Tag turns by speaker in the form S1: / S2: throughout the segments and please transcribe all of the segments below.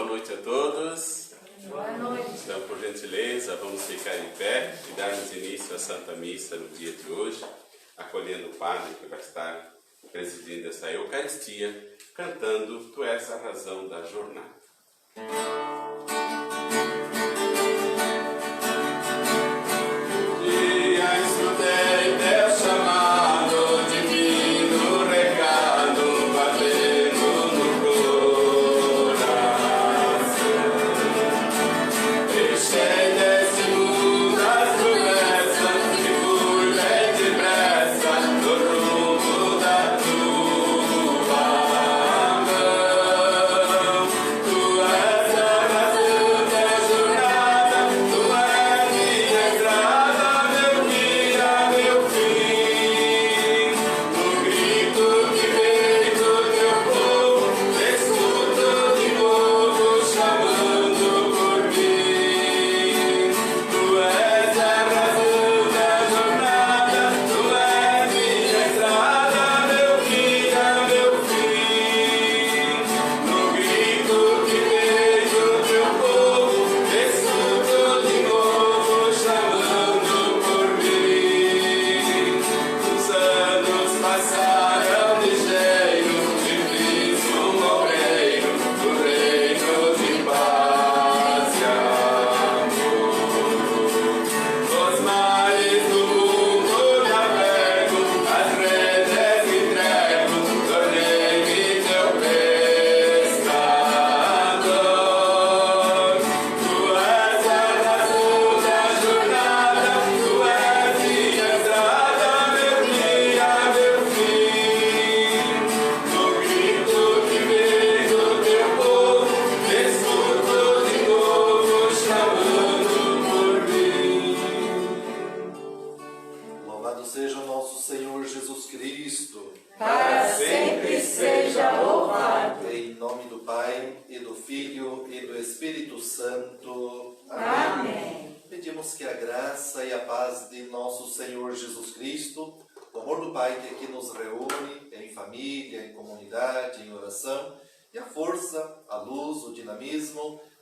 S1: Boa noite a todos.
S2: Boa noite.
S1: Então, por gentileza, vamos ficar em pé e darmos início à Santa Missa no dia de hoje, acolhendo o Padre que vai estar presidindo essa Eucaristia, cantando Tu és a razão da jornada.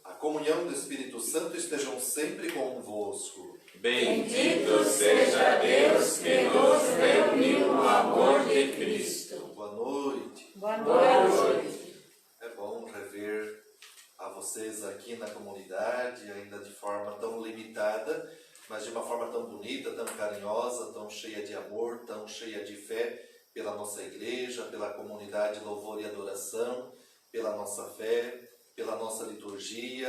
S3: A comunhão do Espírito Santo estejam sempre convosco.
S2: Bendito seja Deus que nos reuniu no amor de Cristo.
S3: Boa noite.
S2: Boa noite.
S3: É bom rever a vocês aqui na comunidade, ainda de forma tão limitada, mas de uma forma tão bonita, tão carinhosa, tão cheia de amor, tão cheia de fé pela nossa igreja, pela comunidade Louvor e Adoração, pela nossa fé, pela nossa liturgia,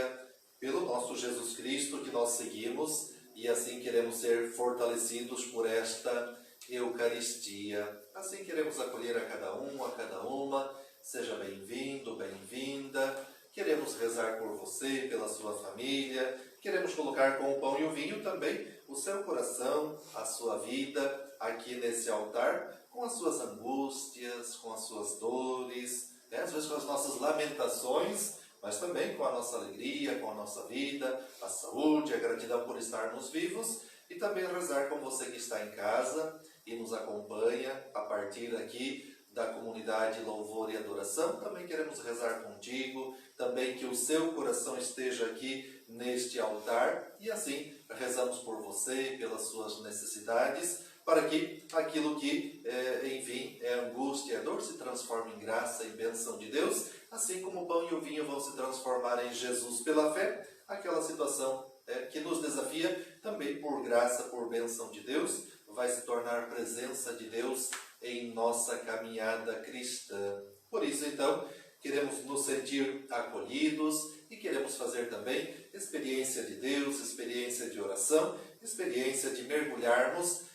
S3: pelo nosso Jesus Cristo que nós seguimos e assim queremos ser fortalecidos por esta Eucaristia. Assim queremos acolher a cada um, a cada uma. Seja bem-vindo, bem-vinda. Queremos rezar por você, pela sua família. Queremos colocar com o pão e o vinho também o seu coração, a sua vida aqui nesse altar, com as suas angústias, com as suas dores, às vezes com as nossas lamentações, mas também com a nossa alegria, com a nossa vida, a saúde, a gratidão por estarmos vivos e também rezar com você que está em casa e nos acompanha a partir aqui da comunidade Louvor e Adoração. Também queremos rezar contigo, também que o seu coração esteja aqui neste altar e assim rezamos por você, pelas suas necessidades, para que aquilo que, enfim, é angústia, é dor, se transforme em graça e bênção de Deus, assim como o pão e o vinho vão se transformar em Jesus pela fé, aquela situação que nos desafia, também por graça, por bênção de Deus, vai se tornar presença de Deus em nossa caminhada cristã. Por isso, então, queremos nos sentir acolhidos e queremos fazer também experiência de Deus, experiência de oração, experiência de mergulharmos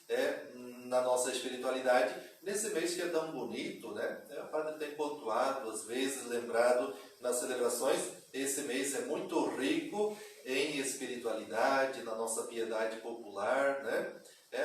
S3: na nossa espiritualidade nesse mês que é tão bonito, né? O Padre tem pontuado, às vezes, lembrado nas celebrações, esse mês é muito rico em espiritualidade, na nossa piedade popular, né?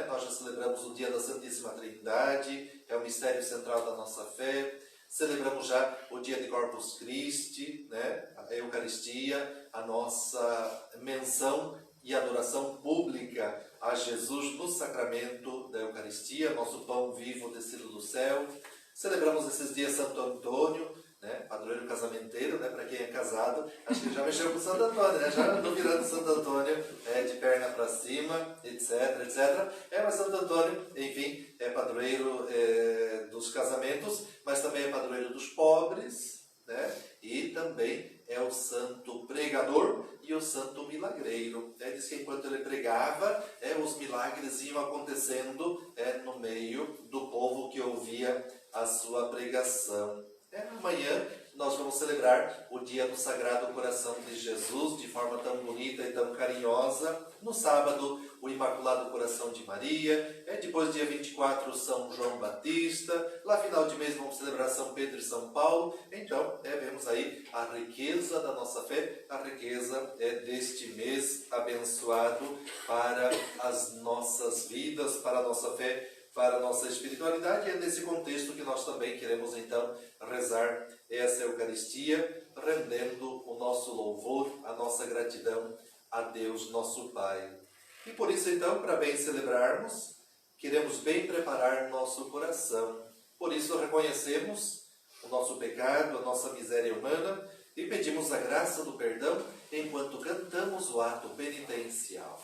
S3: Nós já celebramos o dia da Santíssima Trindade, é o mistério central da nossa fé. Celebramos já o dia de Corpus Christi, né? A Eucaristia, a nossa menção e adoração pública a Jesus no sacramento da Eucaristia, nosso pão vivo descido do céu. Celebramos esses dias Santo Antônio, né? Padroeiro casamenteiro, né? Para quem é casado, acho que já mexeu com Santo Antônio, né? Já andou virando Santo Antônio de perna para cima, etc, etc. Mas Santo Antônio, enfim, é padroeiro dos casamentos, mas também é padroeiro dos pobres, né? E também é o santo pregador e o santo milagreiro. Diz que enquanto ele pregava, os milagres iam acontecendo no meio do povo que ouvia a sua pregação. Amanhã nós vamos celebrar o dia do Sagrado Coração de Jesus de forma tão bonita e tão carinhosa. No sábado, o Imaculado Coração de Maria. Depois, dia 24, São João Batista. Lá, final de mês, vamos celebrar São Pedro e São Paulo. Então, vemos aí a riqueza da nossa fé, a riqueza deste mês abençoado para as nossas vidas, para a nossa fé, para a nossa espiritualidade. E é nesse contexto que nós também queremos, então, rezar essa Eucaristia, rendendo o nosso louvor, a nossa gratidão a Deus, nosso Pai. E por isso, então, para bem celebrarmos, queremos bem preparar nosso coração. Por isso, reconhecemos o nosso pecado, a nossa miséria humana e pedimos a graça do perdão enquanto cantamos o ato penitencial.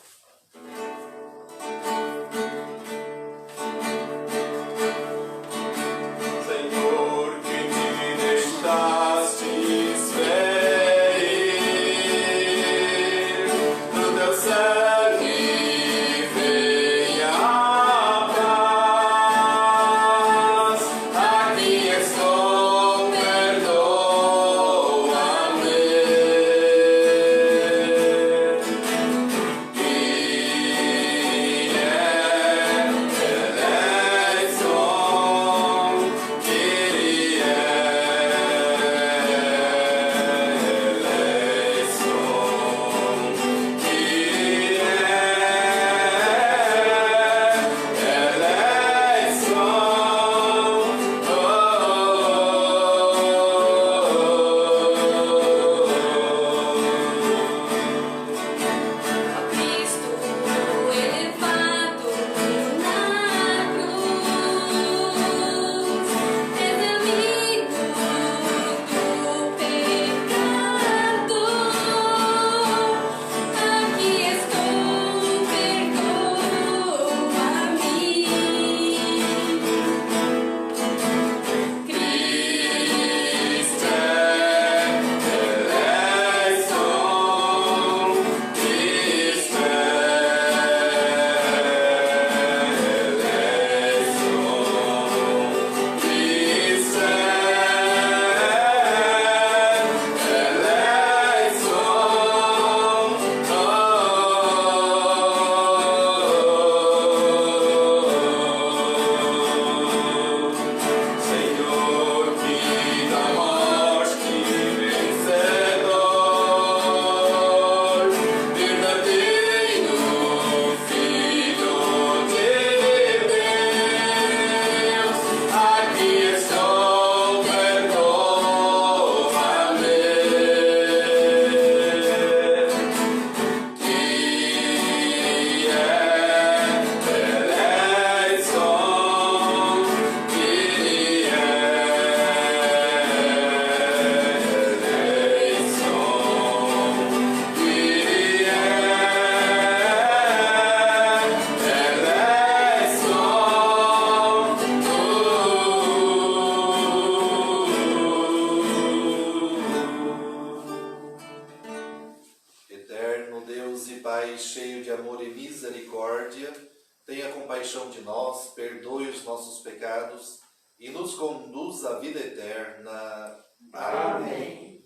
S3: E nos conduz à vida eterna. Amém.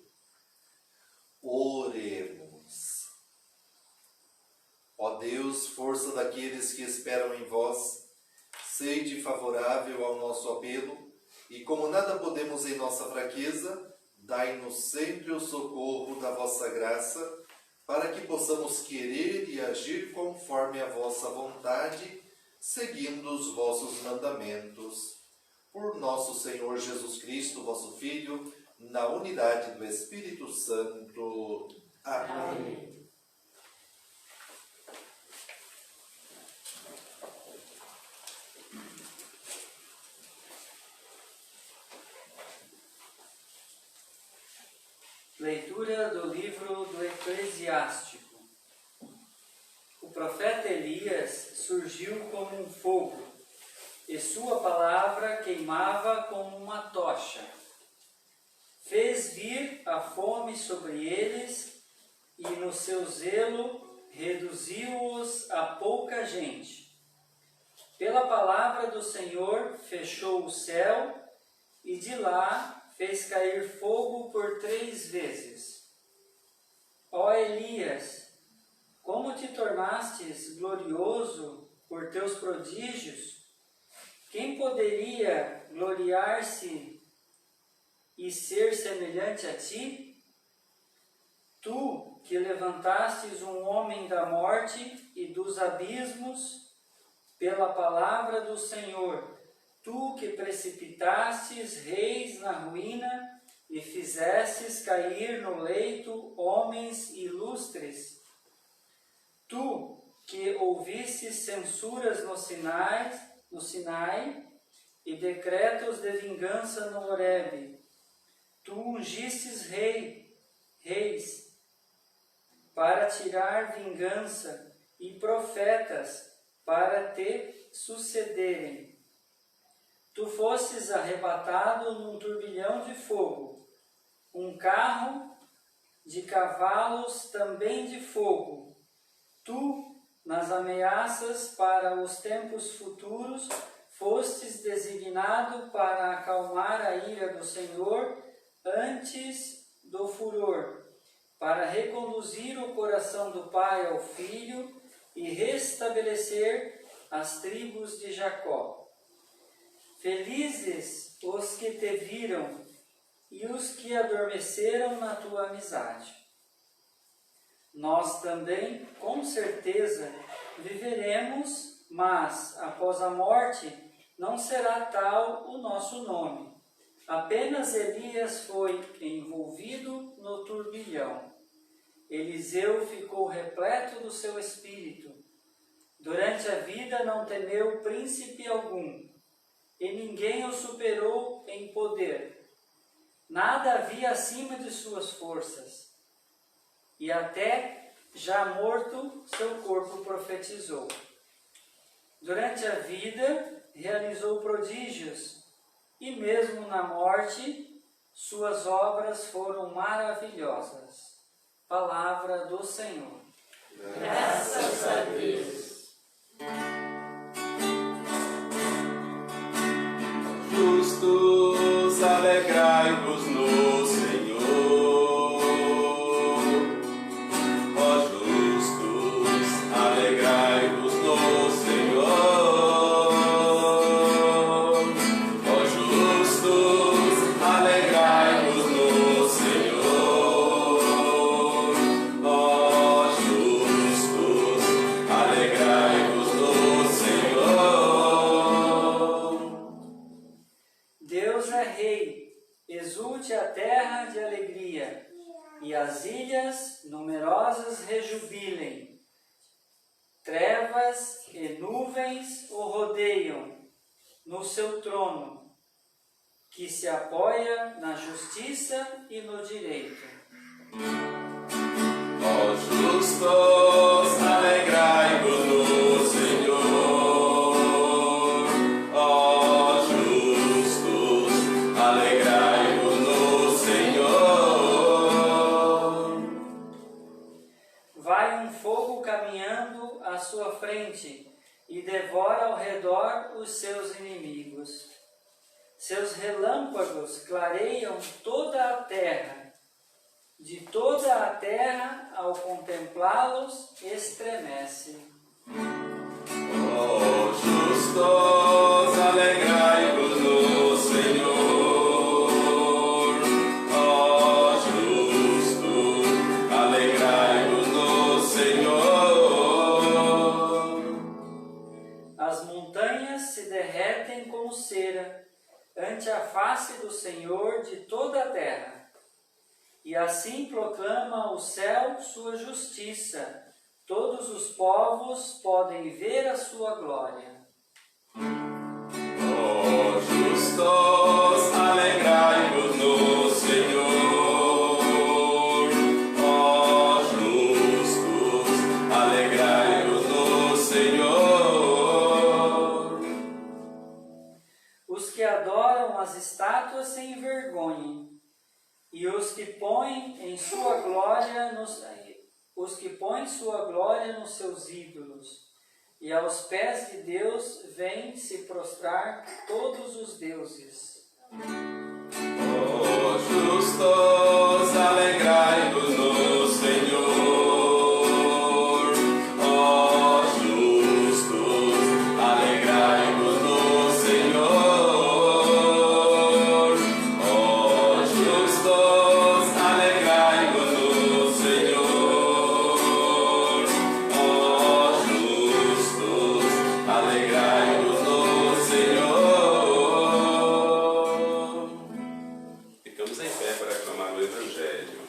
S3: Oremos. Ó Deus, força daqueles que esperam em vós, sede favorável ao nosso apelo, e como nada podemos em nossa fraqueza, dai-nos sempre o socorro da vossa graça, para que possamos querer e agir conforme a vossa vontade, seguindo os vossos mandamentos. Por nosso Senhor Jesus Cristo, vosso Filho, na unidade do Espírito Santo. Amém. Amém.
S4: Leitura do livro do Eclesiástico. O profeta Elias surgiu como um fogo, e sua palavra queimava como uma tocha. Fez vir a fome sobre eles, e no seu zelo reduziu-os a pouca gente. Pela palavra do Senhor fechou o céu, e de lá fez cair fogo por 3 vezes. Ó Elias, como te tornastes glorioso por teus prodígios? Quem poderia gloriar-se e ser semelhante a ti? Tu que levantastes um homem da morte e dos abismos pela palavra do Senhor, tu que precipitastes reis na ruína e fizestes cair no leito homens ilustres. Tu que ouvistes censuras no Sinai e decretos de vingança no Horebe. Tu ungistes reis para tirar vingança e profetas para te sucederem. Tu fostes arrebatado num turbilhão de fogo, um carro de cavalos também de fogo. Tu, nas ameaças para os tempos futuros, fostes designado para acalmar a ira do Senhor antes do furor, para reconduzir o coração do pai ao filho e restabelecer as tribos de Jacó. Felizes os que te viram e os que adormeceram na tua amizade. Nós também, com certeza, viveremos, mas, após a morte, não será tal o nosso nome. Apenas Elias foi envolvido no turbilhão. Eliseu ficou repleto do seu espírito. Durante a vida não temeu príncipe algum, e ninguém o superou em poder. Nada havia acima de suas forças. E até, já morto, seu corpo profetizou. Durante a vida, realizou prodígios, e mesmo na morte, suas obras foram maravilhosas. Palavra do Senhor.
S2: Graças a Deus.
S1: Justos, alegrai-vos no Senhor. Ó justos, alegrai-vos no Senhor. Ó justos, alegrai-vos no Senhor. Ó justos, alegrai-vos no Senhor.
S4: Deus é Rei, exulte a terra de alegria, e as ilhas numerosas rejubilem. Trevas e nuvens o rodeiam no seu trono, que se apoia na justiça e no direito.
S1: Ó justos, alegrai-vos no Senhor. Ó justos, alegrai-vos no Senhor.
S4: Vai um fogo caminhando à sua frente e devora ao redor os seus inimigos. Seus relâmpagos clareiam toda a terra. De toda a terra, ao contemplá-los, estremece.
S1: Ó justos, alegrai-vos no Senhor. Ó justos, alegrai-vos no Senhor.
S4: As montanhas se derretem como cera ante a face do Senhor de toda a terra. E assim proclama o céu sua justiça. Todos os povos podem ver a sua glória.
S1: Ó justos, alegrai-vos no Senhor.
S4: e os que põem sua glória nos seus ídolos. E aos pés de Deus vêm se prostrar todos os deuses.
S1: Ó justos, alegrai-vos no Senhor. Ó justos, alegrai-vos no Senhor. Ó justos, alegrai-vos no Senhor. Ó justos, alegrai-vos no Senhor. Ficamos em pé para aclamar o Evangelho.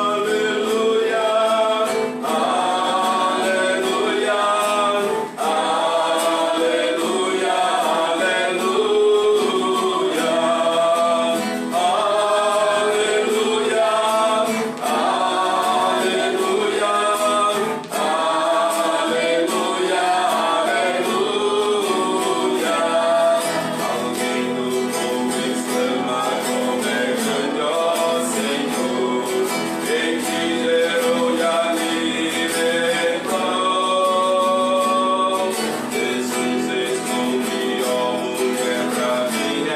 S1: Aleluia, aleluia, aleluia, aleluia, aleluia, aleluia, aleluia, aleluia. Alguém no mundo exclama como é grande, ó Senhor, quem te gerou e alimentou. Jesus responde, ó mulher, pra mim é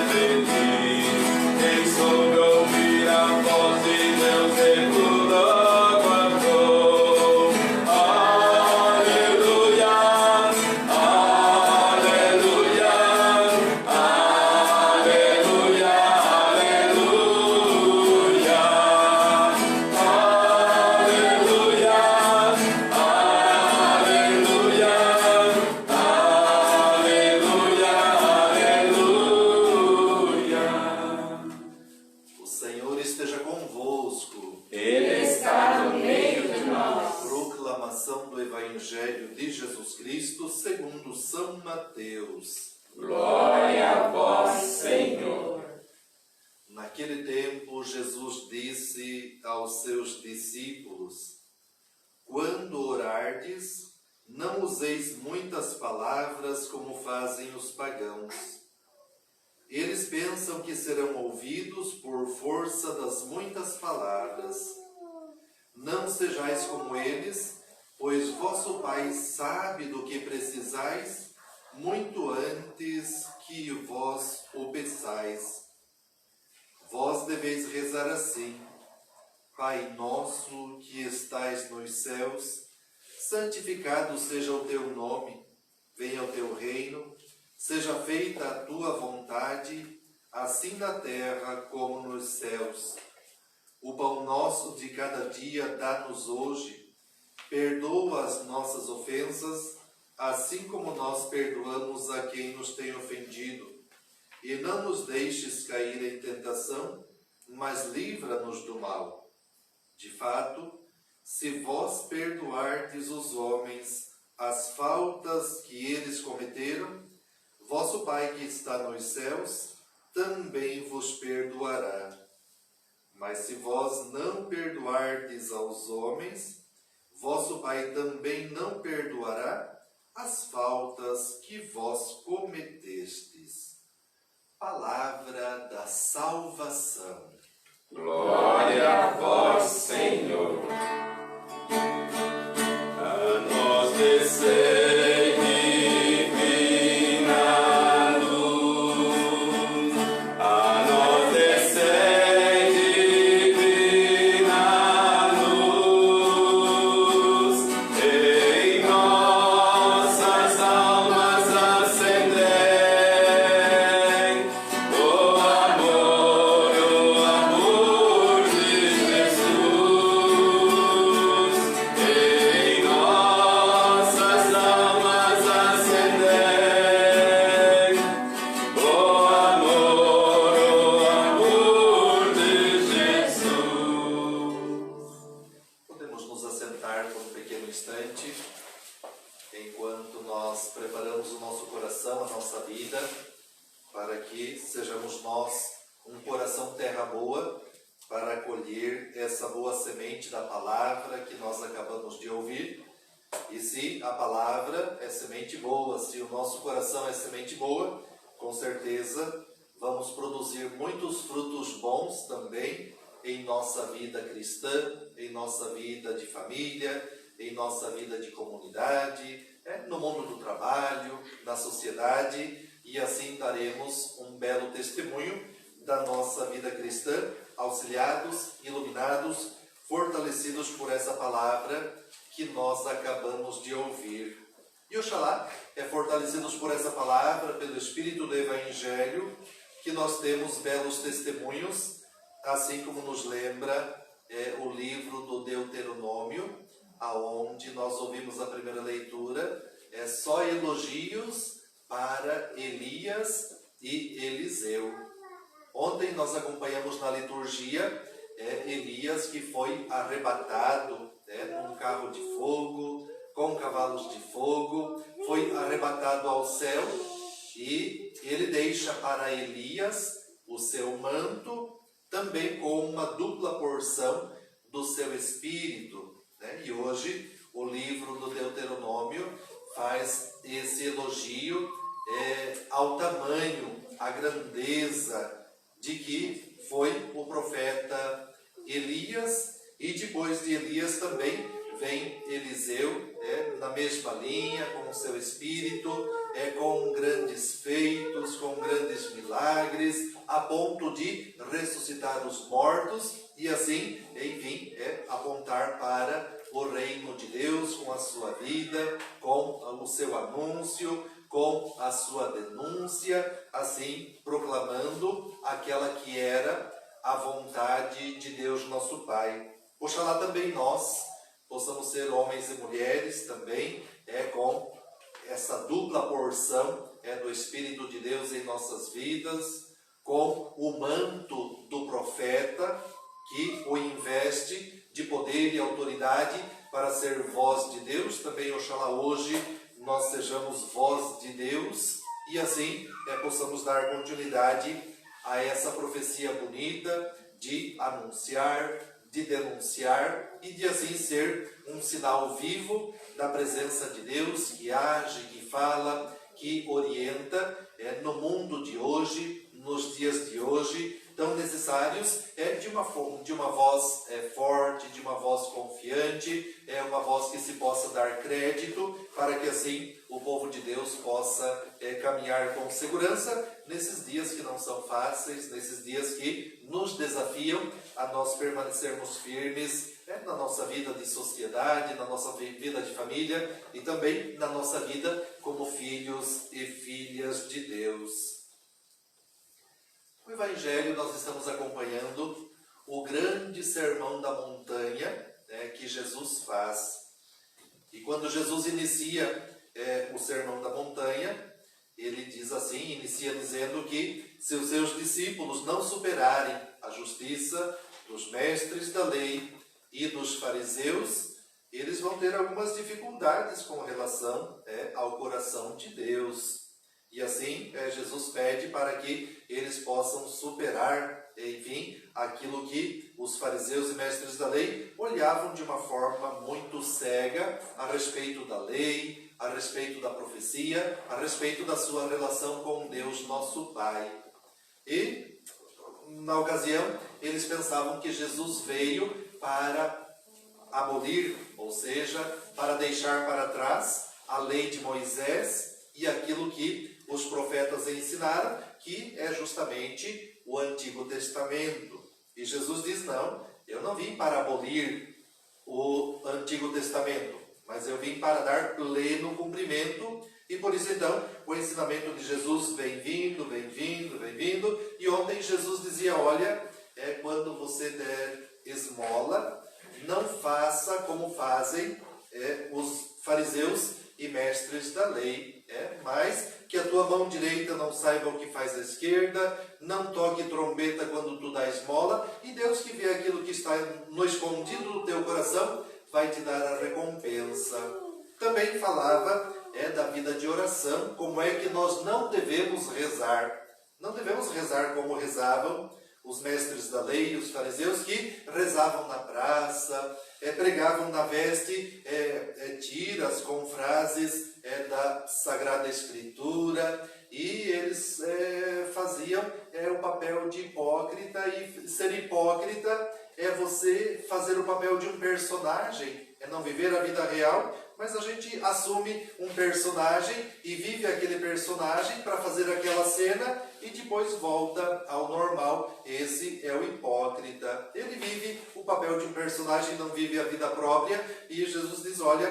S1: feliz. Quem soube ouvir a voz de Deus e tudo aguardou. Aleluia, aleluia, aleluia, aleluia, aleluia, aleluia, aleluia, aleluia.
S3: O Senhor esteja convosco.
S1: Ele
S2: Está no meio de nós.
S3: Proclamação do Evangelho de Jesus Cristo segundo São Mateus.
S2: Glória a vós, Senhor.
S3: Naquele tempo, Jesus disse aos seus discípulos: quando orardes, não useis muitas palavras como fazem os pagãos. Eles pensam que serão ouvidos por força das muitas palavras. Não sejais como eles, pois vosso Pai sabe do que precisais muito antes que vós o peçais. Vós deveis rezar assim: Pai nosso que estais nos céus, santificado seja o teu nome, venha o teu reino, seja feita a tua vontade, assim na terra como nos céus. O pão nosso de cada dia dá-nos hoje, perdoa as nossas ofensas, assim como nós perdoamos a quem nos tem ofendido. E não nos deixes cair em tentação, mas livra-nos do mal. De fato, se vós perdoardes os homens as faltas que eles cometeram, vosso Pai que está nos céus também vos perdoará. Mas se vós não perdoardes aos homens, vosso Pai também não perdoará as faltas que vós cometestes. Palavra da salvação.
S1: Glória a vós, Senhor. A nós descei divina luz. A nós descei divina luz. Em nossas almas acendei o amor de Jesus. Em nossas almas acendei o amor de Jesus.
S3: Podemos nos assentar por um pequeno instante, enquanto nós preparamos o nosso coração, a nossa vida, para que sejamos nós um coração terra boa, para acolher essa boa semente da palavra que nós acabamos de ouvir. E se a palavra é semente boa, se o nosso coração é semente boa, com certeza vamos produzir muitos frutos bons também em nossa vida cristã, em nossa vida de família, em nossa vida de comunidade, no mundo do trabalho, na sociedade, e assim daremos um belo testemunho da nossa vida cristã, auxiliados, iluminados, fortalecidos por essa palavra que nós acabamos de ouvir. E oxalá, fortalecidos por essa palavra, pelo Espírito do Evangelho, que nós temos belos testemunhos, assim como nos lembra o livro do Deuteronômio, aonde nós ouvimos a primeira leitura, só elogios para Elias e Eliseu. Ontem nós acompanhamos na liturgia Elias, que foi arrebatado num carro de fogo, com cavalos de fogo, foi arrebatado ao céu, e ele deixa para Elias o seu manto, também com uma dupla porção do seu espírito. E hoje o livro do Deuteronômio faz esse elogio ao tamanho, à grandeza de que foi o profeta Elias, e depois de Elias também vem Eliseu, na mesma linha, com o seu espírito, com grandes feitos, com grandes milagres, a ponto de ressuscitar os mortos e assim, enfim, apontar para o reino de Deus com a sua vida, com o seu anúncio, com a sua denúncia, assim proclamando aquela que era a vontade de Deus nosso Pai. Oxalá também nós possamos ser homens e mulheres também, com essa dupla porção do Espírito de Deus em nossas vidas, com o manto do profeta, que o investe de poder e autoridade para ser voz de Deus. Também, oxalá, hoje nós sejamos voz de Deus e assim possamos dar continuidade a essa profecia bonita de anunciar, de denunciar e de assim ser um sinal vivo da presença de Deus, que age, que fala, que orienta no mundo de hoje, nos dias de hoje, tão necessários, de uma voz forte, de uma voz confiante, uma voz que se possa dar crédito, para que assim o povo de Deus possa caminhar com segurança nesses dias que não são fáceis, nesses dias que nos desafiam a nós permanecermos firmes na nossa vida de sociedade, na nossa vida de família e também na nossa vida como filhos e filhas de Deus. No Evangelho nós estamos acompanhando o grande sermão da montanha que Jesus faz. E quando Jesus inicia o sermão da montanha, ele diz assim, inicia dizendo que se os seus discípulos não superarem a justiça dos mestres da lei e dos fariseus, eles vão ter algumas dificuldades com relação ao coração de Deus. E assim, Jesus pede para que eles possam superar, enfim, aquilo que os fariseus e mestres da lei olhavam de uma forma muito cega a respeito da lei, a respeito da profecia, a respeito da sua relação com Deus, nosso Pai. E, na ocasião, eles pensavam que Jesus veio para abolir, ou seja, para deixar para trás a lei de Moisés e aquilo que os profetas ensinaram, que é justamente o Antigo Testamento. E Jesus diz, não, eu não vim para abolir o Antigo Testamento, mas eu vim para dar pleno cumprimento. E por isso então, o ensinamento de Jesus vem vindo, vem vindo, vem vindo. E ontem Jesus dizia, olha, quando você der esmola, não faça como fazem os fariseus e mestres da lei, mas que a tua mão direita não saiba o que faz a esquerda, não toque trombeta quando tu dá esmola, e Deus que vê aquilo que está no escondido do teu coração, vai te dar a recompensa. Também falava da vida de oração, como é que nós não devemos rezar. Não devemos rezar como rezavam os mestres da lei, os fariseus, que rezavam na praça, pregavam na veste tiras com frases da Sagrada Escritura, e eles faziam o papel de hipócrita, e ser hipócrita é você fazer o papel de um personagem, é não viver a vida real, mas a gente assume um personagem e vive aquele personagem para fazer aquela cena e depois volta ao normal. Esse é o hipócrita. Ele vive o papel de um personagem, não vive a vida própria, e Jesus diz, olha,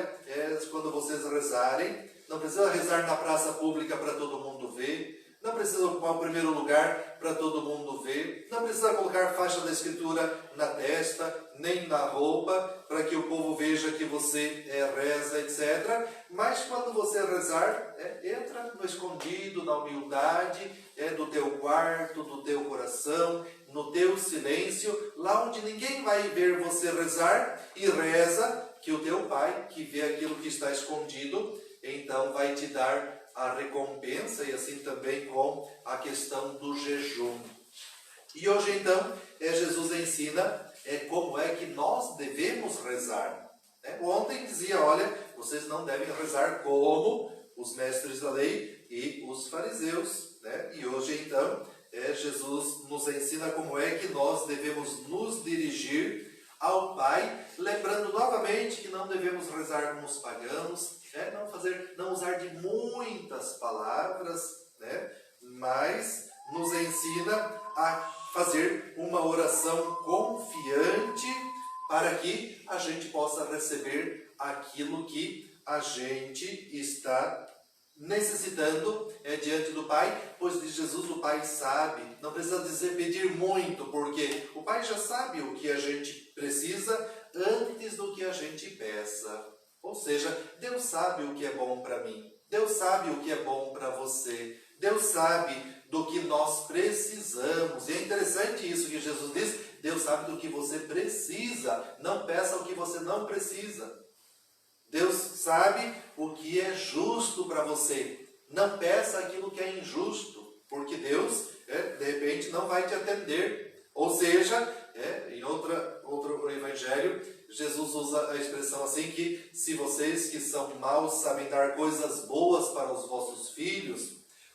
S3: quando vocês rezarem, não precisa rezar na praça pública para todo mundo ver, não precisa ocupar o primeiro lugar para todo mundo ver, não precisa colocar faixa da escritura na testa, nem na roupa, para que o povo veja que você reza, etc. Mas quando você rezar, entra no escondido, na humildade, do teu quarto, do teu coração, no teu silêncio, lá onde ninguém vai ver você rezar, e reza, que o teu Pai, que vê aquilo que está escondido, então vai te dar a recompensa, e assim também com a questão do jejum. E hoje então Jesus ensina como é que nós devemos rezar. Ontem dizia, olha, vocês não devem rezar como os mestres da lei e os fariseus. E hoje então Jesus nos ensina como é que nós devemos nos dirigir ao Pai, lembrando novamente que não devemos rezar como os pagãos, não usar de muitas palavras, mas nos ensina a fazer uma oração confiante para que a gente possa receber aquilo que a gente está necessitando diante do Pai, pois de Jesus o Pai sabe, não precisa pedir muito, porque o Pai já sabe o que a gente precisa antes do que a gente peça. Ou seja, Deus sabe o que é bom para mim, Deus sabe o que é bom para você, Deus sabe do que nós precisamos. E é interessante isso que Jesus diz, Deus sabe do que você precisa, não peça o que você não precisa. Deus sabe o que é justo para você, não peça aquilo que é injusto, porque Deus, de repente, não vai te atender. Ou seja, em outro evangelho, Jesus usa a expressão assim, que se vocês que são maus sabem dar coisas boas para os vossos filhos,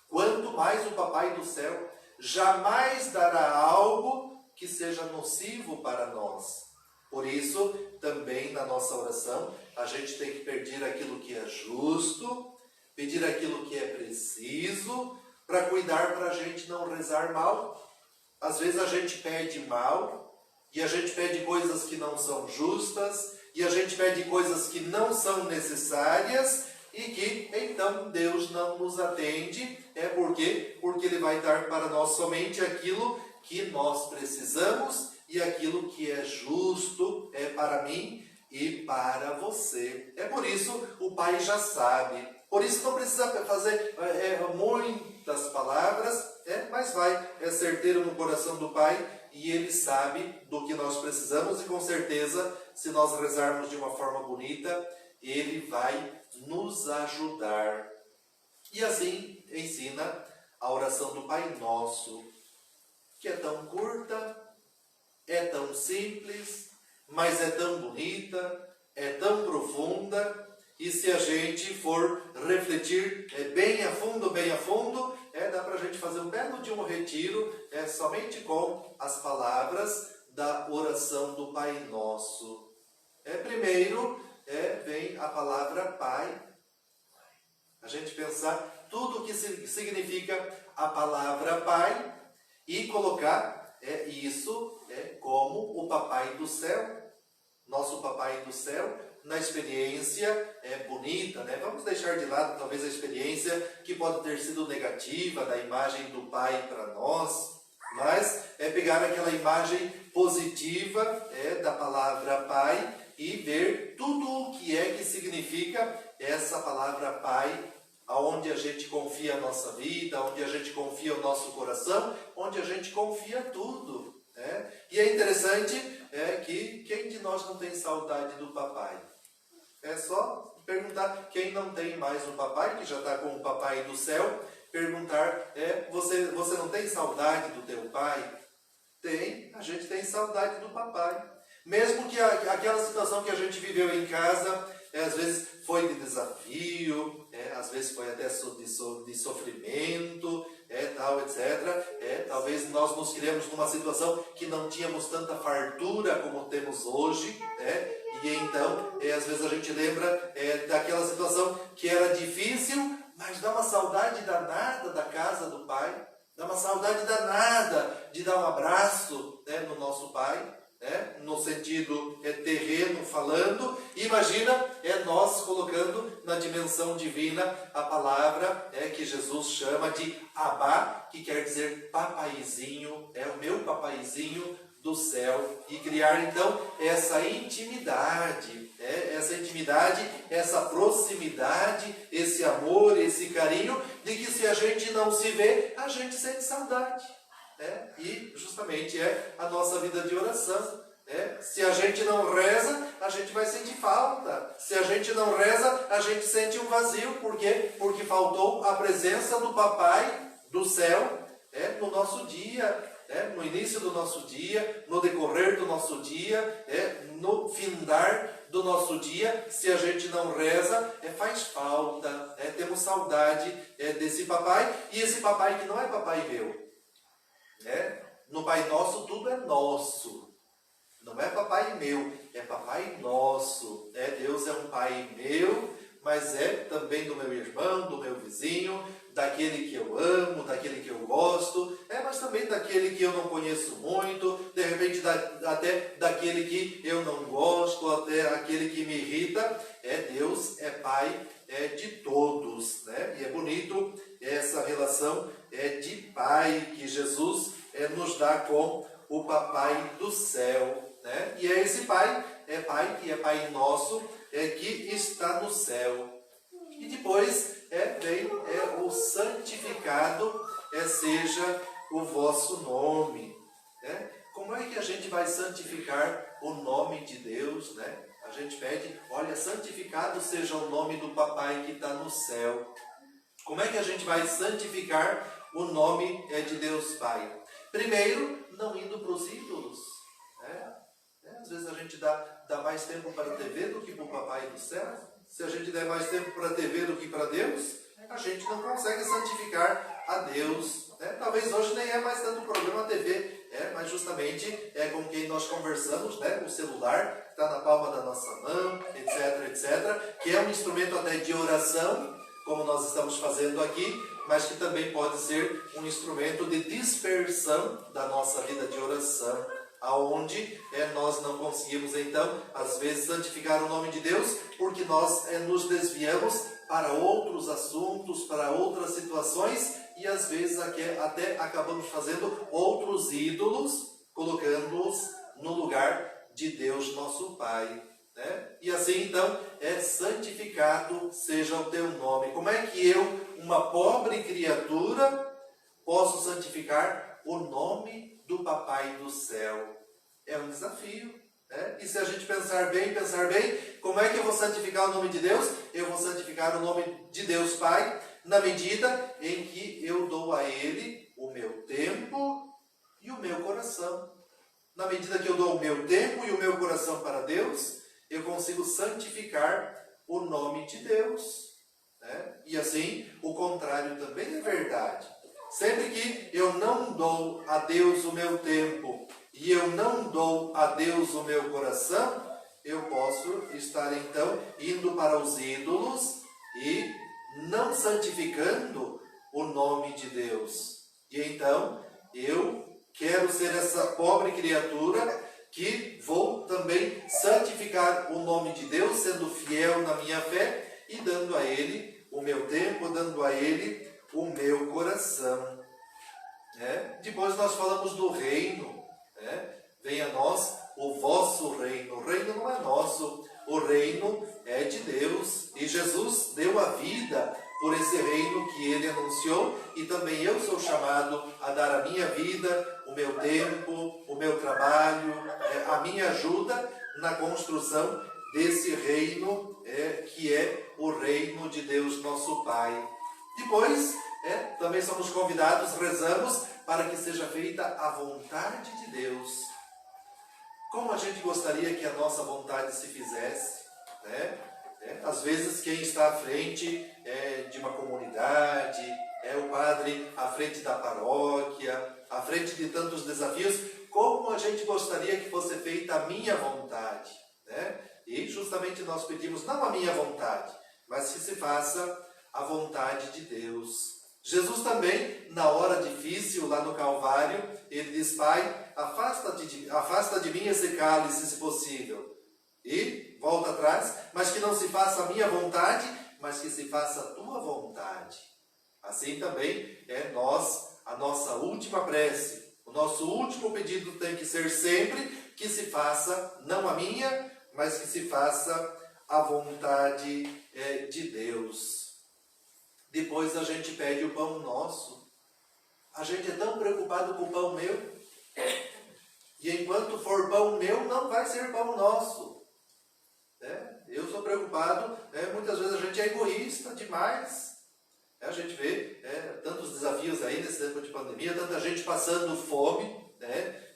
S3: quanto mais o Papai do céu jamais dará algo que seja nocivo para nós. Por isso, também na nossa oração, a gente tem que pedir aquilo que é justo, pedir aquilo que é preciso, para cuidar para a gente não rezar mal. Às vezes a gente pede mal, e a gente pede coisas que não são justas, e a gente pede coisas que não são necessárias, e que então Deus não nos atende. Por quê? Porque Ele vai dar para nós somente aquilo que nós precisamos, e aquilo que é justo para mim e para você. Por isso o Pai já sabe. Por isso não precisa fazer muitas palavras, mas vai certeiro no coração do Pai, e Ele sabe do que nós precisamos, e com certeza, se nós rezarmos de uma forma bonita, Ele vai nos ajudar. E assim ensina a oração do Pai Nosso, que é tão curta, é tão simples, mas é tão bonita, é tão profunda, e se a gente for refletir bem a fundo, dá para a gente fazer um belo de um retiro, somente com as palavras da oração do Pai Nosso. Primeiro vem a palavra Pai. A gente pensar tudo o que significa a palavra Pai e colocar isso como o Papai do céu, nosso Papai do céu, na experiência bonita, Vamos deixar de lado talvez a experiência que pode ter sido negativa da imagem do Pai para nós, mas pegar aquela imagem positiva da palavra Pai e ver tudo o que significa essa palavra Pai, aonde a gente confia a nossa vida, onde a gente confia o nosso coração, onde a gente confia tudo. E é interessante que quem de nós não tem saudade do papai? É só perguntar, quem não tem mais um papai, que já está com o Papai do céu, perguntar, você não tem saudade do teu pai? Tem, a gente tem saudade do papai. Mesmo que aquela situação que a gente viveu em casa às vezes foi de desafio, às vezes foi até de sofrimento, tal, etc. Talvez nós nos criamos numa situação que não tínhamos tanta fartura como temos hoje, e então, às vezes a gente lembra daquela situação que era difícil, mas dá uma saudade danada da casa do Pai, dá uma saudade danada de dar um abraço no nosso Pai, no sentido terreno falando. Imagina nós colocando na dimensão divina a palavra que Jesus chama de Abá, que quer dizer papaizinho, o meu papaizinho do céu, e criar então essa intimidade, essa proximidade, esse amor, esse carinho, de que se a gente não se vê, a gente sente saudade. E justamente a nossa vida de oração. Se a gente não reza, a gente vai sentir falta. Se a gente não reza, a gente sente um vazio. Por quê? Porque faltou a presença do Papai do céu no nosso dia, no início do nosso dia, no decorrer do nosso dia, no findar do nosso dia. Se a gente não reza, faz falta, temos saudade desse Papai. E esse Papai que não é Papai meu. No Pai Nosso tudo é nosso. Não é Papai meu, é Papai Nosso. Deus é um Pai meu, mas também do meu irmão, do meu vizinho, daquele que eu amo, daquele que eu gosto, mas também daquele que eu não conheço muito, de repente até daquele que eu não gosto, até aquele que me irrita. Deus é Pai de todos, E é bonito essa relação de Pai que Jesus nos dá com o Papai do céu, E é esse Pai, Pai que é Pai nosso, que está no céu. E depois vem o santificado seja o vosso nome. Como é que a gente vai santificar o nome de Deus, A gente pede, olha, santificado seja o nome do Papai que está no céu. Como é que a gente vai santificar o nome de Deus Pai? Primeiro, não indo para os ídolos. Às vezes a gente dá mais tempo para a TV do que para o Papai do céu. Se a gente der mais tempo para a TV do que para Deus, a gente não consegue santificar a Deus. Talvez hoje nem é mais tanto problema a TV, mas justamente com quem nós conversamos, o celular que está na palma da nossa mão, etc., que é um instrumento até de oração, como nós estamos fazendo aqui, mas que também pode ser um instrumento de dispersão da nossa vida de oração, aonde nós não conseguimos, então, às vezes, santificar o nome de Deus, porque nós nos desviamos para outros assuntos, para outras situações, e às vezes até acabamos fazendo outros ídolos, colocando-os no lugar de Deus, nosso Pai. E assim, então, santificado seja o teu nome. Como é que eu, uma pobre criatura, posso santificar o nome do Papai do céu? É um desafio. E se a gente pensar bem, como é que eu vou santificar o nome de Deus? Eu vou santificar o nome de Deus Pai na medida em que eu dou a Ele o meu tempo e o meu coração. Na medida que eu dou o meu tempo e o meu coração para Deus, eu consigo santificar o nome de Deus. E assim, o contrário também é verdade. Sempre que eu não dou a Deus o meu tempo e eu não dou a Deus o meu coração, eu posso estar então indo para os ídolos e não santificando o nome de Deus. E então eu quero ser essa pobre criatura que vou também santificar o nome de Deus, sendo fiel na minha fé e dando a Ele o meu tempo, dando a Ele o meu coração. Depois nós falamos do reino. Venha a nós o vosso reino. O reino não é nosso, o reino é de Deus. E Jesus deu a vida por esse reino que Ele anunciou. E também eu sou chamado a dar a minha vida, o meu tempo, o meu trabalho, a minha ajuda na construção desse reino que é o reino de Deus nosso Pai. Depois, também somos convidados, rezamos para que seja feita a vontade de Deus. Como a gente gostaria que a nossa vontade se fizesse, Às vezes quem está à frente de uma comunidade, é o padre à frente da paróquia, à frente de tantos desafios, como a gente gostaria que fosse feita a minha vontade, né? E justamente nós pedimos não a minha vontade, mas que se faça a vontade de Deus. Jesus também, na hora difícil, lá no Calvário, ele diz: Pai, afasta de mim esse cálice, se possível. E volta atrás, mas que não se faça a minha vontade, mas que se faça a tua vontade. Assim também a nossa última prece, o nosso último pedido tem que ser sempre que se faça, não a minha, mas que se faça a vontade de Deus. Depois a gente pede o pão nosso. A gente é tão preocupado com o pão meu. E enquanto for pão meu, não vai ser pão nosso. Eu sou preocupado, muitas vezes a gente é egoísta demais. A gente vê tantos desafios aí nesse tempo de pandemia, tanta gente passando fome,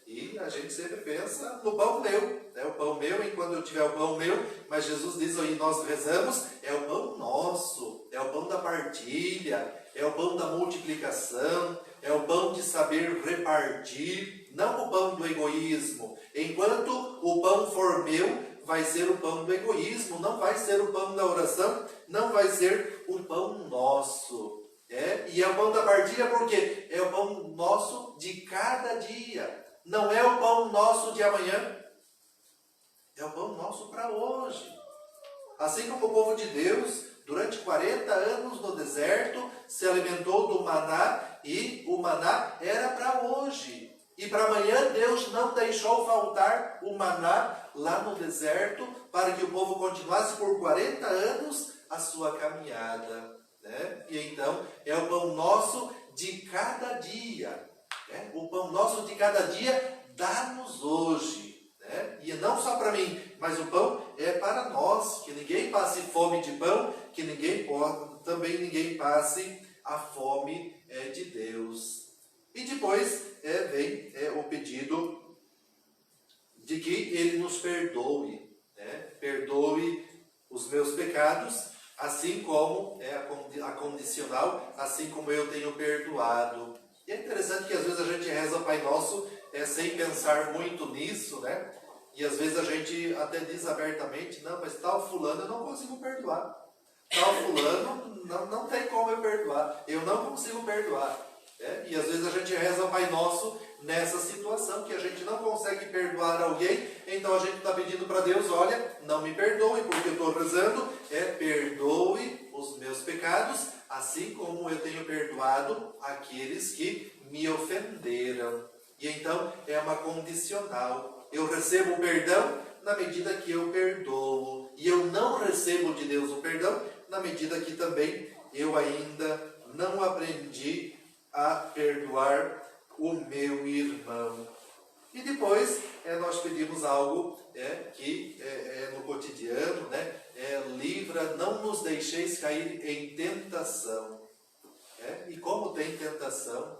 S3: e a gente sempre pensa no pão meu. O pão meu, enquanto eu tiver o pão meu, mas Jesus diz, e nós rezamos, é o pão nosso, é o pão da partilha, é o pão da multiplicação, é o pão de saber repartir, não o pão do egoísmo. Enquanto o pão for meu, vai ser o pão do egoísmo, não vai ser o pão da oração, não vai ser o pão nosso. E é o pão da partilha porque é o pão nosso de cada dia. Não é o pão nosso de amanhã, é o pão nosso para hoje. Assim como o povo de Deus, durante 40 anos no deserto, se alimentou do maná, e o maná era para hoje. E para amanhã Deus não deixou faltar o maná lá no deserto, para que o povo continuasse por 40 anos a sua caminhada. E então é o pão nosso de cada dia. O pão nosso de cada dia dá-nos hoje. E não só para mim, mas o pão é para nós. Que ninguém passe fome de pão, que também ninguém passe a fome de Deus. E depois vem o pedido de que Ele nos perdoe. Perdoe os meus pecados, assim como a condicional, assim como eu tenho perdoado. E é interessante que às vezes a gente reza o Pai Nosso sem pensar muito nisso, E às vezes a gente até diz abertamente, não, mas tal fulano eu não consigo perdoar. Tal fulano não tem como eu perdoar. Eu não consigo perdoar. E às vezes a gente reza o Pai Nosso nessa situação, que a gente não consegue perdoar alguém, então a gente está pedindo para Deus, olha, não me perdoe, porque eu estou rezando, perdoe os meus pecados, assim como eu tenho perdoado aqueles que me ofenderam. E então é uma condicional. Eu recebo o perdão na medida que eu perdoo. E eu não recebo de Deus o perdão na medida que também eu ainda não aprendi a perdoar o meu irmão. E depois nós pedimos algo que no cotidiano, livra, não nos deixeis cair em tentação. E como tem tentação?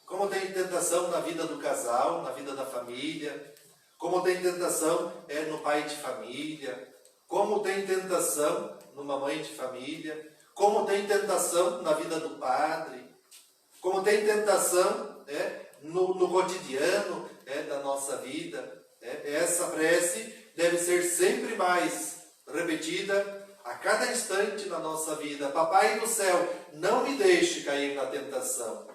S3: Como tem tentação na vida do casal, na vida da família, como tem tentação no pai de família, como tem tentação numa mãe de família, como tem tentação na vida do padre, como tem tentação no cotidiano da nossa vida. Essa prece deve ser sempre mais repetida a cada instante na nossa vida. Papai do céu, não me deixe cair na tentação.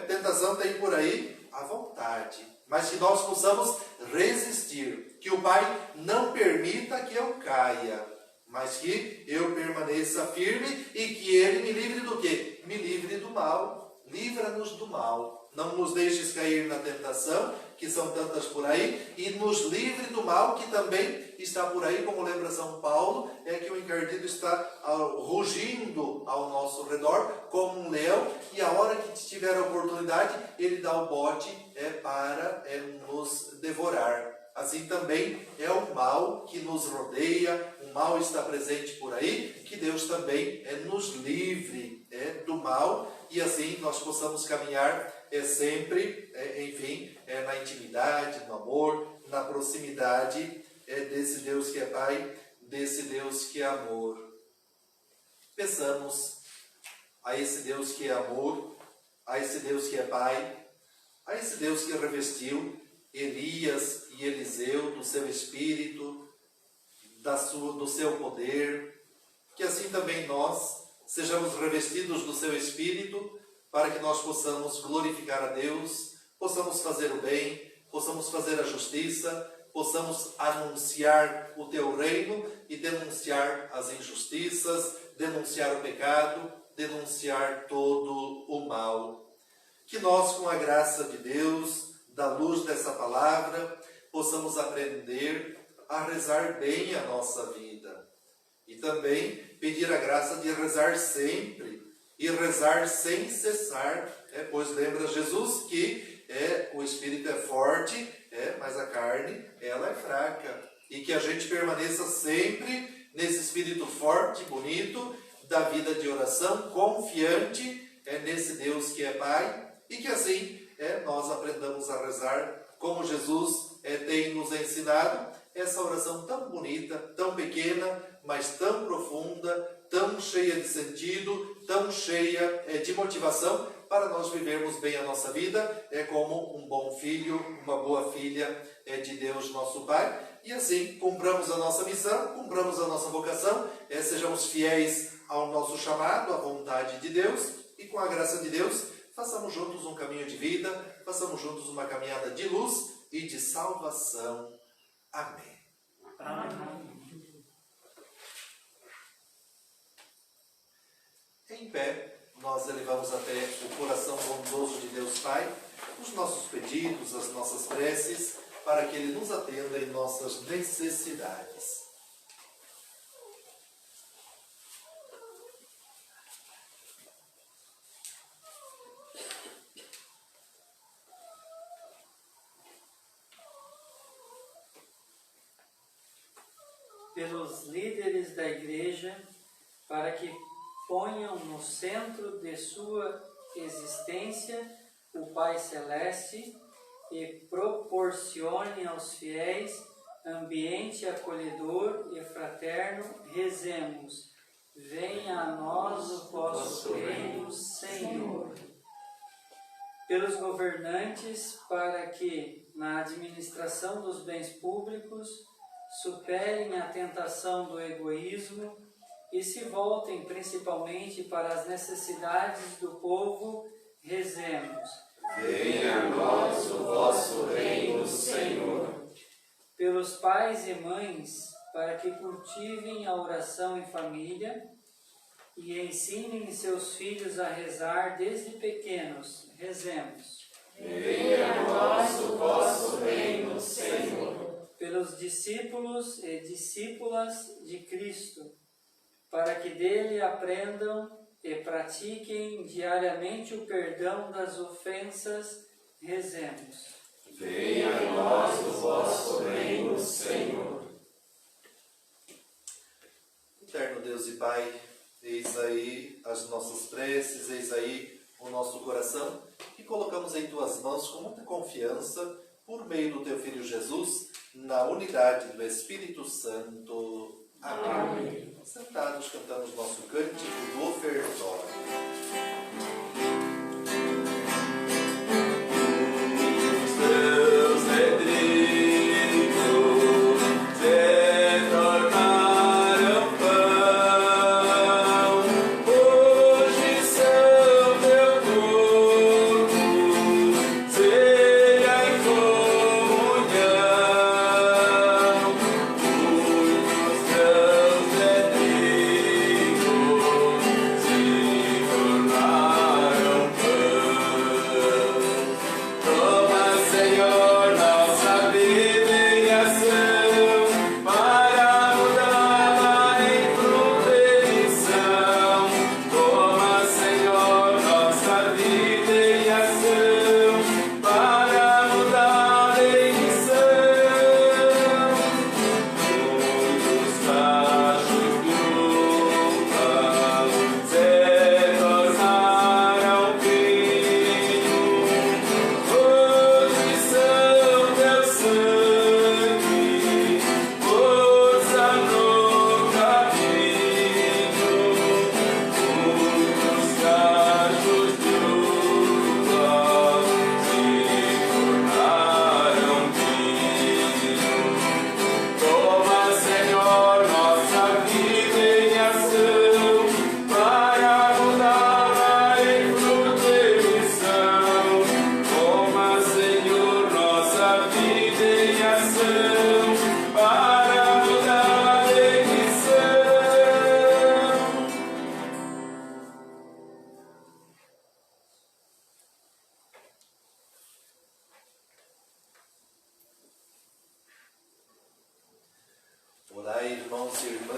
S3: Tentação tem por aí à vontade, mas que nós possamos resistir, que o Pai não permita que eu caia, mas que eu permaneça firme e que Ele me livre do quê? Me livre do mal. Livra-nos do mal. Não nos deixes cair na tentação, que são tantas por aí, e nos livre do mal, que também está por aí, como lembra São Paulo, que o encardido está rugindo ao nosso redor, como um leão, e a hora que tiver a oportunidade, ele dá o bote para nos devorar. Assim também é o mal que nos rodeia, o mal está presente por aí, que Deus também nos livre do mal, e assim nós possamos caminhar sempre, na intimidade, no amor, na proximidade desse Deus que é Pai, desse Deus que é amor. Peçamos a esse Deus que é amor, a esse Deus que é Pai, a esse Deus que revestiu Elias e Eliseu do seu espírito, do seu poder, que assim também nós sejamos revestidos do seu espírito, para que nós possamos glorificar a Deus, possamos fazer o bem, possamos fazer a justiça, possamos anunciar o teu reino e denunciar as injustiças, denunciar o pecado, denunciar todo o mal. Que nós, com a graça de Deus, da luz dessa palavra, possamos aprender a rezar bem a nossa vida. E também pedir a graça de rezar sempre e rezar sem cessar, pois lembra Jesus que o espírito é forte, mas a carne ela é fraca. E que a gente permaneça sempre nesse espírito forte, bonito, da vida de oração, confiante nesse Deus que é Pai, e que assim nós aprendamos a rezar como Jesus tem nos ensinado, essa oração tão bonita, tão pequena, mas tão profunda, tão cheia de sentido, tão cheia de motivação para nós vivermos bem a nossa vida, como um bom filho, uma boa filha de Deus nosso Pai, e assim cumpramos a nossa missão, cumpramos a nossa vocação, sejamos fiéis ao nosso chamado, à vontade de Deus, e com a graça de Deus, façamos juntos um caminho de vida, façamos juntos uma caminhada de luz e de salvação. Amém.
S4: Amém.
S3: Em pé, nós elevamos até o coração bondoso de Deus Pai os nossos pedidos, as nossas preces, para que Ele nos atenda em nossas necessidades.
S4: Pelos líderes da Igreja, para que ponham no centro de sua existência o Pai Celeste e proporcionem aos fiéis ambiente acolhedor e fraterno, rezemos. Venha a nós o vosso reino, Senhor. Pelos governantes, para que, na administração dos bens públicos, superem a tentação do egoísmo e se voltem principalmente para as necessidades do povo, rezemos.
S2: Venha a nós o vosso reino, Senhor.
S4: Pelos pais e mães, para que cultivem a oração em família e ensinem seus filhos a rezar desde pequenos, rezemos.
S2: Venha a nós o vosso reino, Senhor.
S4: Pelos discípulos e discípulas de Cristo, para que dele aprendam e pratiquem diariamente o perdão das ofensas, rezemos.
S2: Venha a nós o vosso reino, Senhor.
S3: Eterno Deus e Pai, eis aí as nossas preces, eis aí o nosso coração, que colocamos em Tuas mãos com muita confiança, por meio do Teu Filho Jesus, na unidade do Espírito Santo. Amém. Amém. Sentados, cantamos nosso cântico do ofertório.
S2: Tornaram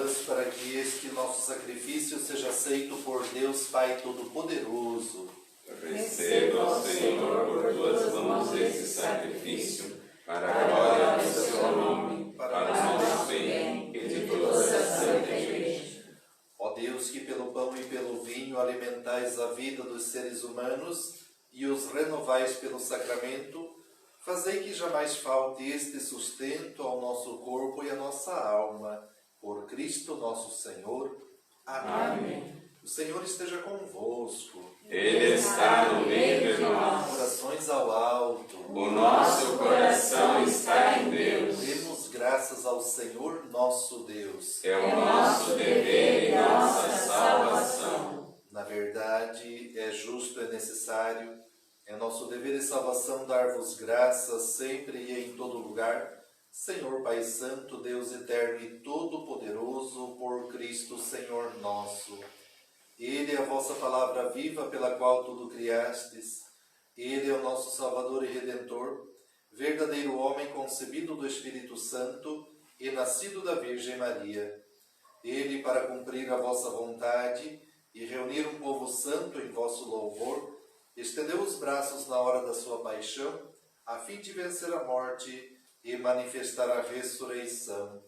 S3: Deus para que este nosso sacrifício seja aceito por Deus Pai Todo-Poderoso.
S1: Receba, Senhor, por tuas mãos esse sacrifício, para a glória do seu nome, para o nosso bem e de toda a Santa Igreja.
S3: Ó Deus, que pelo pão e pelo vinho alimentais a vida dos seres humanos e os renovais pelo sacramento, fazei que jamais falte este sustento ao nosso corpo e à nossa alma. Por Cristo nosso Senhor. Amém.
S2: Amém.
S3: O Senhor esteja convosco.
S1: Ele está no meio de nós.
S3: Corações ao alto.
S1: O nosso coração está em Deus.
S3: Demos graças ao Senhor nosso Deus.
S1: É o nosso dever e nossa salvação.
S3: Na verdade, é justo, é necessário, é nosso dever e salvação dar-vos graças sempre e em todo lugar, Senhor Pai Santo, Deus eterno e todo-poderoso, por Cristo Senhor nosso. Ele é a vossa palavra viva pela qual tudo criastes. Ele é o nosso Salvador e Redentor, verdadeiro homem concebido do Espírito Santo e nascido da Virgem Maria. Ele, para cumprir a vossa vontade e reunir um povo santo em vosso louvor, estendeu os braços na hora da sua paixão, a fim de vencer a morte e manifestar a ressurreição.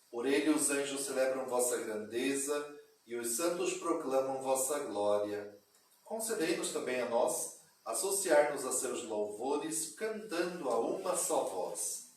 S3: Por ele os anjos celebram vossa grandeza e os santos proclamam vossa glória. Concedei-nos também a nós associar-nos a seus louvores, cantando a uma só voz.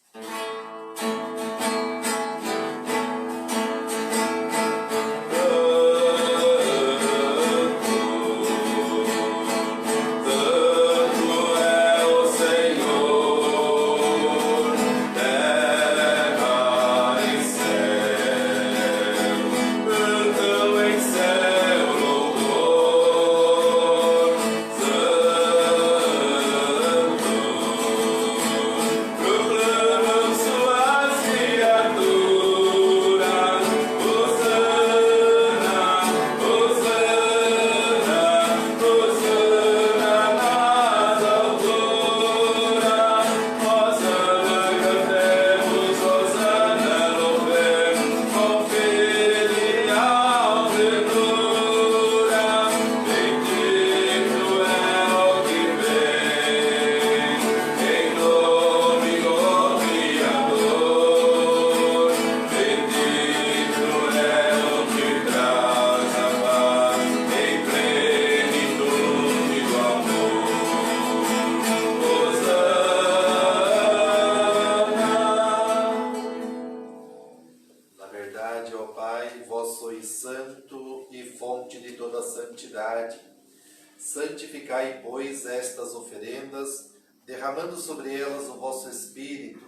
S3: Santificai, pois, estas oferendas, derramando sobre elas o vosso Espírito,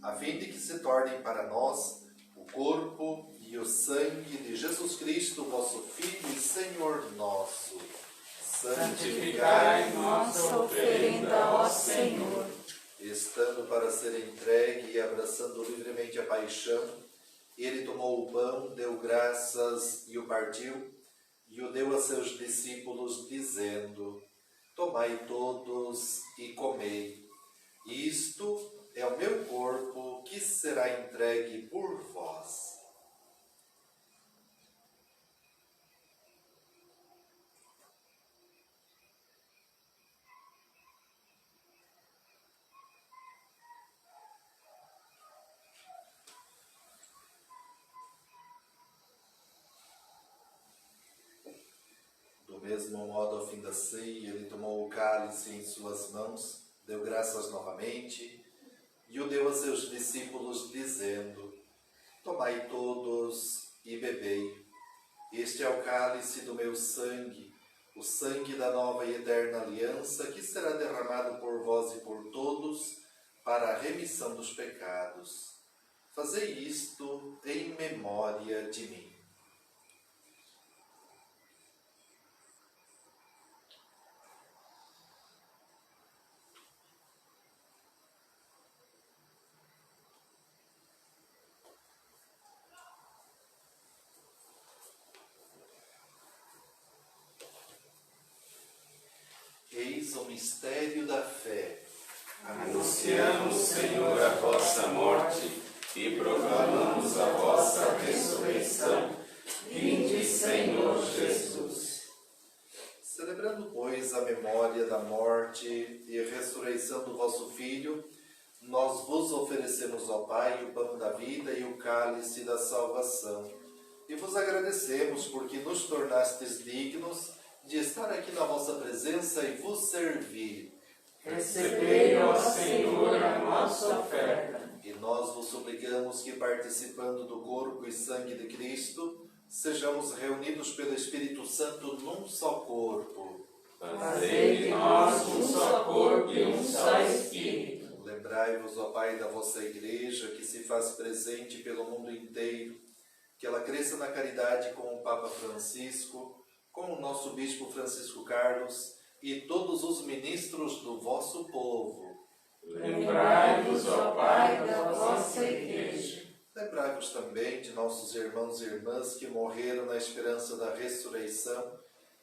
S3: a fim de que se tornem para nós o corpo e o sangue de Jesus Cristo, vosso Filho e Senhor nosso.
S2: Santificai nossa oferenda, ó Senhor.
S3: Estando para ser entregue e abraçando livremente a paixão, ele tomou o pão, deu graças e o partiu, e o deu a seus discípulos, dizendo: tomai todos e comei. Isto é o meu corpo, que será entregue por vós. Do mesmo modo, ao fim da ceia, ele tomou o cálice em suas mãos, deu graças novamente e o deu a seus discípulos, dizendo: tomai todos e bebei. Este é o cálice do meu sangue, o sangue da nova e eterna aliança, que será derramado por vós e por todos para a remissão dos pecados. Fazei isto em memória de mim. Eis o mistério da fé.
S1: Anunciamos, Senhor, a vossa morte e proclamamos a vossa ressurreição
S2: Vinde, Senhor Jesus.
S3: Celebrando, pois, a memória da morte e ressurreição do vosso Filho, nós vos oferecemos, ó Pai, o pão da vida e o cálice da salvação. E vos agradecemos porque nos tornastes dignos de estar aqui na vossa presença e vos servir.
S2: Recebei, ó Senhor, a nossa oferta.
S3: E nós vos suplicamos que, participando do corpo e sangue de Cristo, sejamos reunidos pelo Espírito Santo num só corpo.
S2: Fazei de nós um só corpo e um só Espírito.
S3: Lembrai-vos, ó Pai, da vossa Igreja, que se faz presente pelo mundo inteiro, que ela cresça na caridade com o Papa Francisco, com o nosso Bispo Francisco Carlos e todos os ministros do vosso povo.
S2: Lembrai-vos, ó Pai, da vossa Igreja.
S3: Lembrai-vos também de nossos irmãos e irmãs que morreram na esperança da ressurreição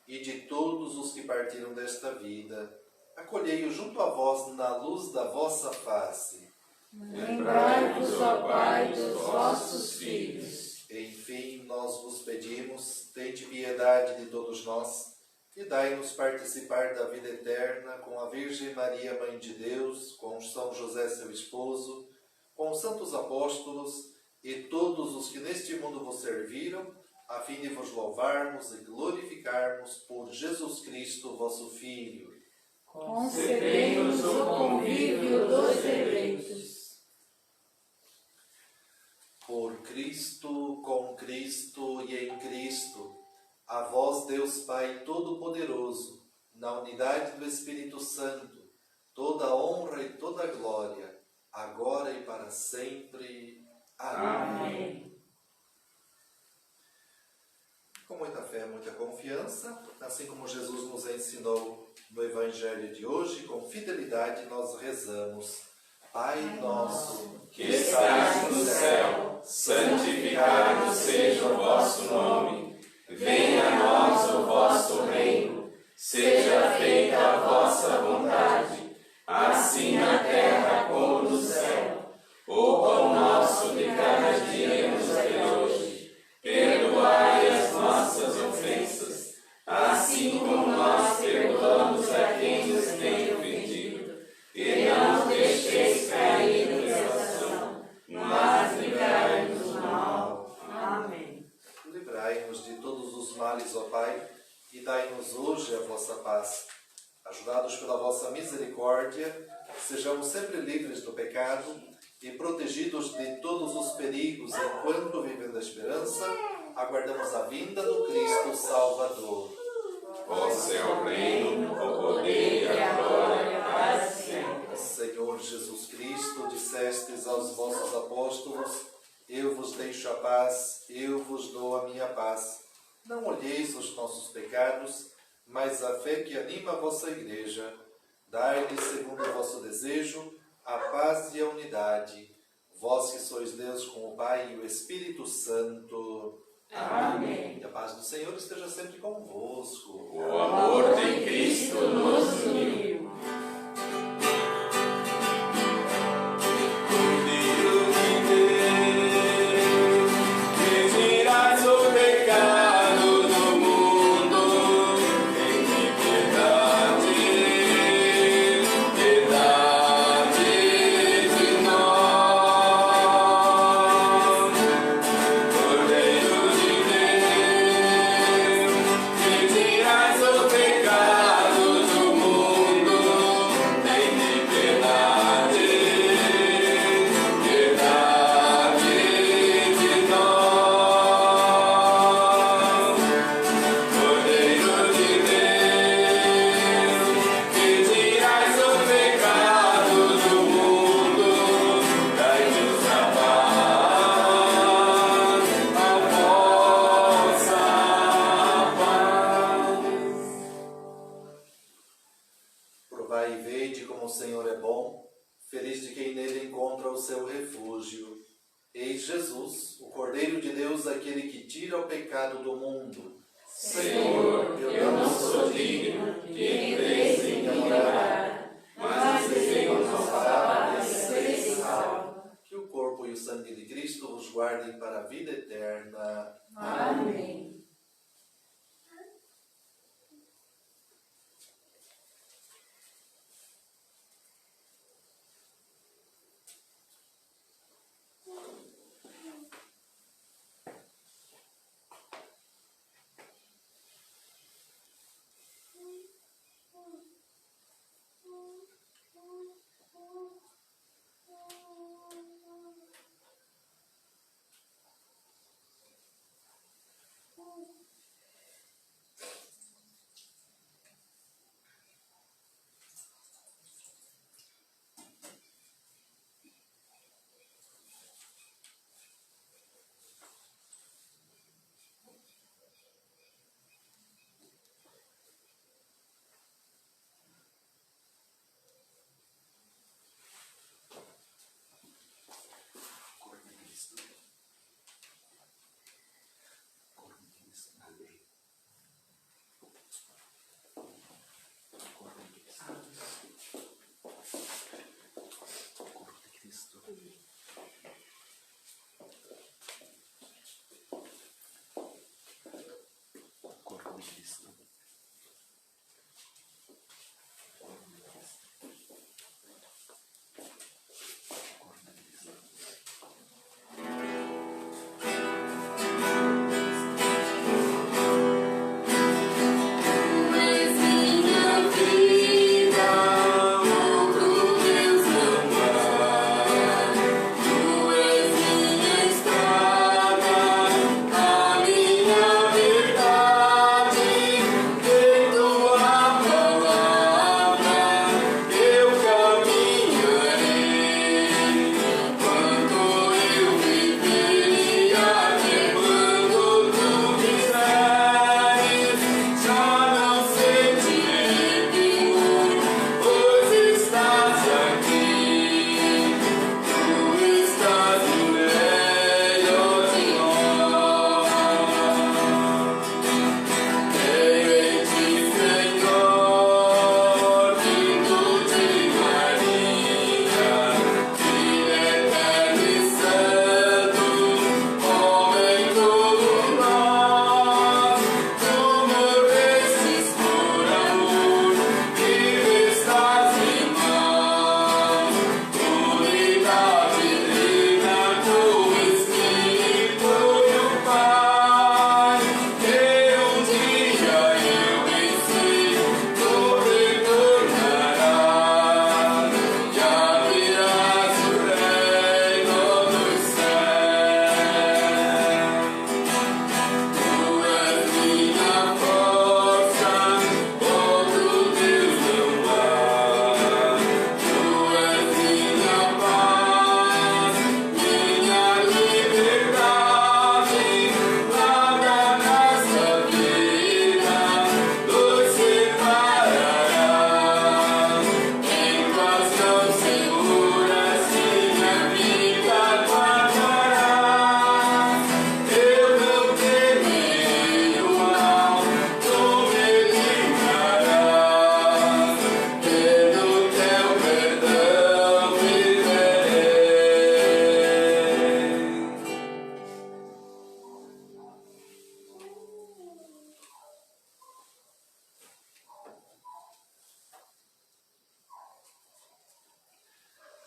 S3: e de todos os que partiram desta vida. Acolhei-os junto a vós na luz da vossa face.
S2: Lembrai-vos, ó Pai, dos vossos filhos.
S3: Enfim, nós vos pedimos, tende piedade de todos nós e dai-nos participar da vida eterna com a Virgem Maria, Mãe de Deus, com São José, seu esposo, com os santos apóstolos e todos os que neste mundo vos serviram, a fim de vos louvarmos e glorificarmos por Jesus Cristo, vosso Filho.
S2: Concedei-nos o convívio dos eleitos.
S3: Por Cristo, com Cristo e em Cristo, a vós, Deus Pai Todo-Poderoso, na unidade do Espírito Santo, toda honra e toda glória, agora e para sempre. Amém. Com muita fé, muita confiança, assim como Jesus nos ensinou no Evangelho de hoje, com fidelidade nós rezamos. Pai nosso,
S2: que estais no céu, santificado seja o vosso nome. Venha a nós o vosso reino. Seja feita a vossa vontade, assim na terra como no céu. O pão nosso de cada dia nos dai hoje. Perdoai as nossas ofensas, assim como nós perdoamos a quem nos tem ofendido. E não nos deixeis cair em tentação, mas livrai-nos do mal. Amém.
S3: livrai-nos de todos os males, ó Pai, e dai-nos hoje a vossa paz. Ajudados pela vossa misericórdia, sejamos sempre livres do pecado e protegidos de todos os perigos, enquanto, vivendo a esperança, aguardamos a vinda do Cristo Salvador.
S1: Vosso é o reino,
S2: O poder e a glória para sempre.
S3: Senhor Jesus Cristo, dissestes aos vossos apóstolos: eu vos deixo a paz, eu vos dou a minha paz. Não olheis os nossos pecados, mas a fé que anima a vossa Igreja. Dai-lhe, segundo o vosso desejo, a paz e a unidade. Vós que sois Deus com o Pai e o Espírito Santo.
S2: Amém.
S3: E a paz do Senhor esteja sempre convosco.
S1: o amor de
S2: Cristo nos uniu.
S3: Provai e vede como o Senhor é bom, feliz de quem nele encontra o seu refúgio. Eis Jesus, o Cordeiro de Deus, aquele que tira o pecado do mundo.
S2: Senhor, eu não sou digno de entreis em minha morada, mas dizei uma palavra e sereis salvos.
S3: Que o corpo e o sangue de Cristo vos guardem guardem para a vida eterna.
S2: Amém.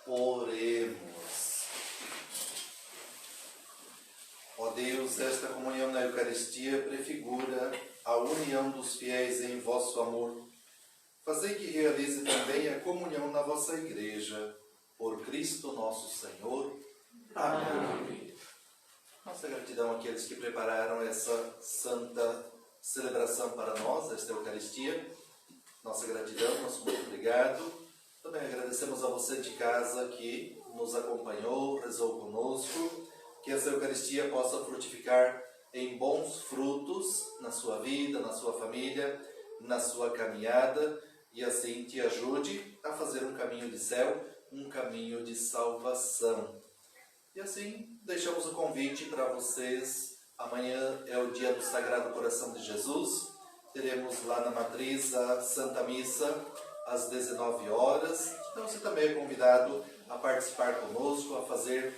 S3: Oremos. Ó Deus, esta comunhão na Eucaristia prefigura a união dos fiéis em vosso amor. Fazei que realize também a comunhão na vossa Igreja, por Cristo nosso Senhor. Amém. Nossa gratidão àqueles que prepararam essa santa celebração para nós, esta Eucaristia. Nossa gratidão, nosso muito obrigado. Também agradecemos a você de casa que nos acompanhou, rezou conosco, que essa Eucaristia possa frutificar em bons frutos na sua vida, na sua família, na sua caminhada, e assim te ajude a fazer um caminho de céu, um caminho de salvação. E assim, deixamos o convite para vocês. Amanhã é o dia do Sagrado Coração de Jesus. Teremos lá na Matriz a Santa Missa às 19 horas. Então você também é convidado a participar conosco, a fazer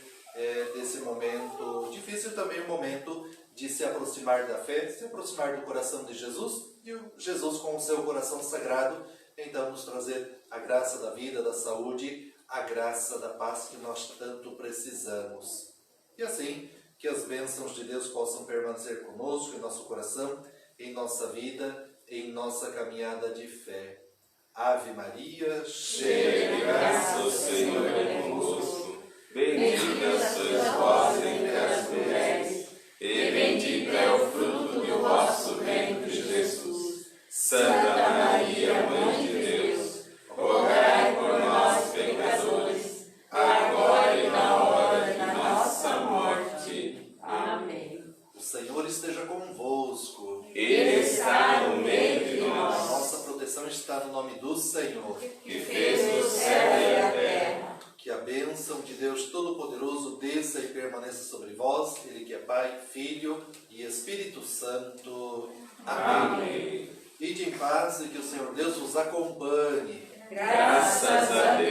S3: desse momento difícil, também um momento de se aproximar da fé, se aproximar do coração de Jesus, e o Jesus com o seu coração sagrado, então nos trazer a graça da vida, da saúde, a graça da paz que nós tanto precisamos. E assim, que as bênçãos de Deus possam permanecer conosco, em nosso coração, em nossa vida, em nossa caminhada de fé. Ave Maria,
S1: cheia de graça, o Senhor é convosco. Bendita sois vós entre as mulheres, e bendito é o fruto do vosso ventre, Jesus. Santa Maria, Mãe de Deus, rogai por nós, pecadores, agora e na hora de nossa morte. Amém.
S3: O Senhor esteja convosco.
S1: Ele está no meio de
S3: A
S1: nós.
S3: nossa proteção está no nome do Senhor.
S1: Que fez o céu e a terra.
S3: Que a bênção de Deus Todo-Poderoso desça e permaneça sobre vós, Ele que é Pai, Filho e Espírito Santo. Amém. Ide em paz e que o Senhor Deus vos acompanhe.
S1: Graças a Deus.